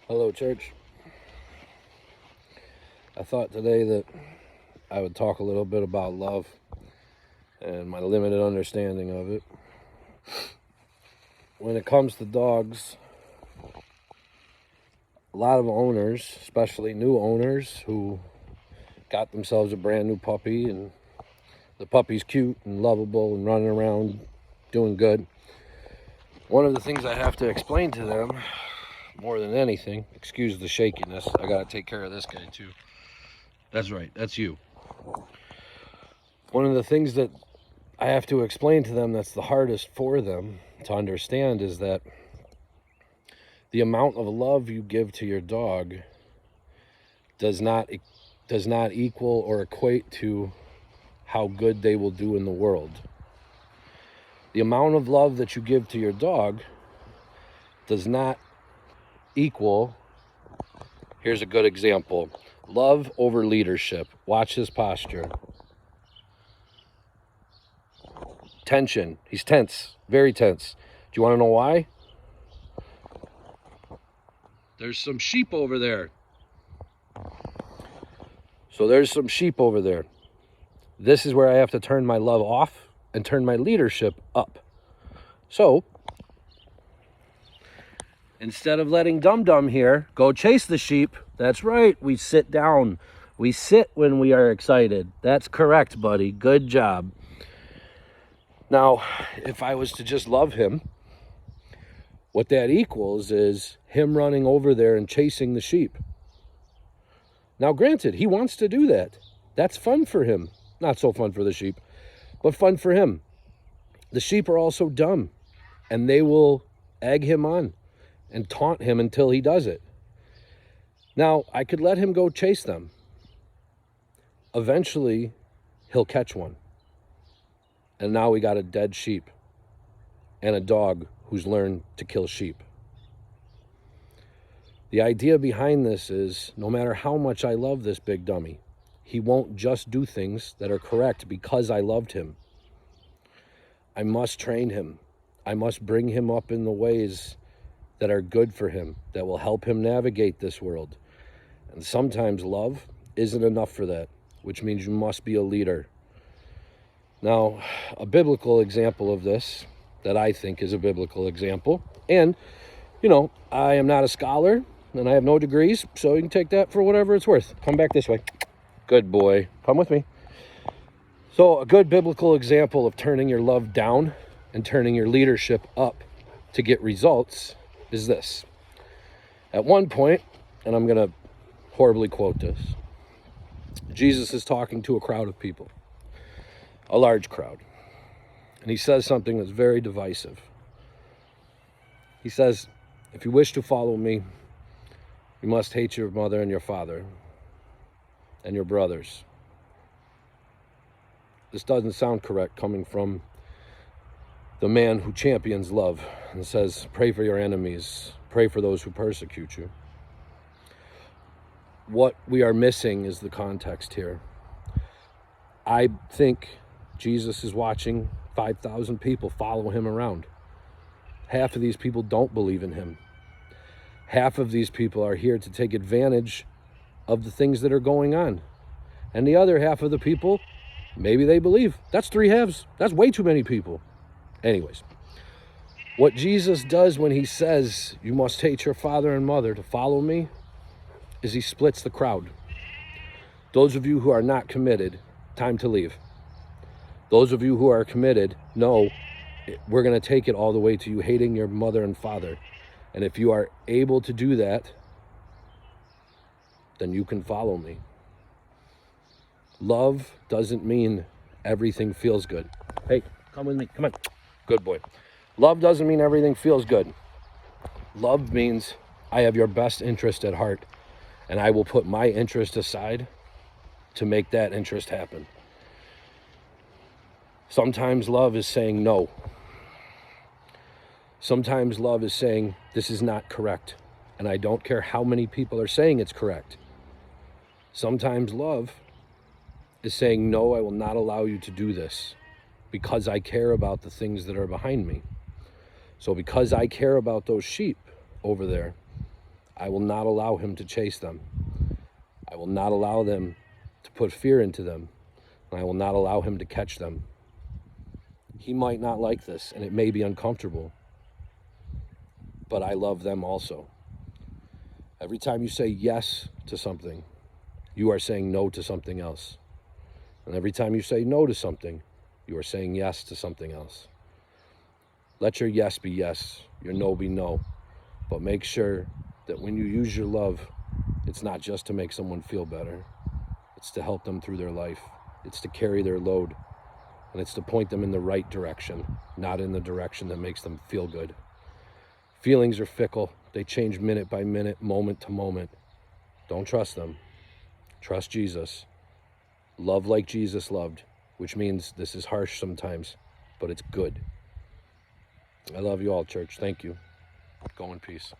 Hello, church. I thought today that I would talk a little bit about love and my limited understanding of it. When it comes to dogs, a lot of owners, especially new owners who got themselves a brand new puppy and the puppy's cute and lovable and running around doing good. One of the things I have to explain to them more than anything, excuse the shakiness, I gotta take care of this guy too. That's right, that's you. One of the things that I have to explain to them that's the hardest for them to understand is that the amount of love you give to your dog does not equal or equate to how good they will do in the world. The amount of love that you give to your dog does not equal, here's a good example, love over leadership. Watch his posture. Tension. He's tense, very tense. Do you want to know why? There's some sheep over there. So there's some sheep over there. This is where I have to turn my love off and turn my leadership up. So instead of letting Dum Dum here go chase the sheep, that's right, we sit down. We sit when we are excited. That's correct, buddy. Good job. Now, if I was to just love him, what that equals is him running over there and chasing the sheep. Now, granted, he wants to do that. That's fun for him. Not so fun for the sheep, but fun for him. The sheep are also dumb, and they will egg him on and taunt him until he does it. Now, I could let him go chase them. Eventually, he'll catch one. And now we got a dead sheep and a dog who's learned to kill sheep. The idea behind this is no matter how much I love this big dummy, he won't just do things that are correct because I loved him. I must train him. I must bring him up in the ways that are good for him, that will help him navigate this world. And sometimes love isn't enough for that, which means you must be a leader. Now, a biblical example of this that I think is a biblical example, and, I am not a scholar and I have no degrees, so you can take that for whatever it's worth. Come back this way. Good boy. Come with me. So a good biblical example of turning your love down and turning your leadership up to get results is this. At one point, and I'm going to horribly quote this, Jesus is talking to a crowd of people, a large crowd, and he says something that's very divisive. He says, if you wish to follow me, you must hate your mother and your father and your brothers. This doesn't sound correct coming from the man who champions love and says, pray for your enemies, pray for those who persecute you. What we are missing is the context here. I think Jesus is watching 5,000 people follow him around. Half of these people don't believe in him. Half of these people are here to take advantage of the things that are going on. And the other half of the people, maybe they believe. That's 3 halves. That's way too many people. Anyways, what Jesus does when he says, you must hate your father and mother to follow me, is he splits the crowd. Those of you who are not committed, time to leave. Those of you who are committed, no, we're going to take it all the way to you hating your mother and father. And if you are able to do that, then you can follow me. Love doesn't mean everything feels good. Hey, come with me. Come on. Good boy. Love doesn't mean everything feels good. Love means I have your best interest at heart, and I will put my interest aside to make that interest happen. Sometimes love is saying no. Sometimes love is saying this is not correct, and I don't care how many people are saying it's correct. Sometimes love is saying, no, I will not allow you to do this because I care about the things that are behind me. So because I care about those sheep over there, I will not allow him to chase them. I will not allow them to put fear into them. And I will not allow him to catch them. He might not like this, and it may be uncomfortable, but I love them also. Every time you say yes to something, you are saying no to something else. And every time you say no to something, you are saying yes to something else. Let your yes be yes, your no be no. But make sure that when you use your love, it's not just to make someone feel better. It's to help them through their life. It's to carry their load. And it's to point them in the right direction, not in the direction that makes them feel good. Feelings are fickle. They change minute by minute, moment to moment. Don't trust them. Trust Jesus. Love like Jesus loved, which means this is harsh sometimes, but it's good. I love you all, church. Thank you. Go in peace.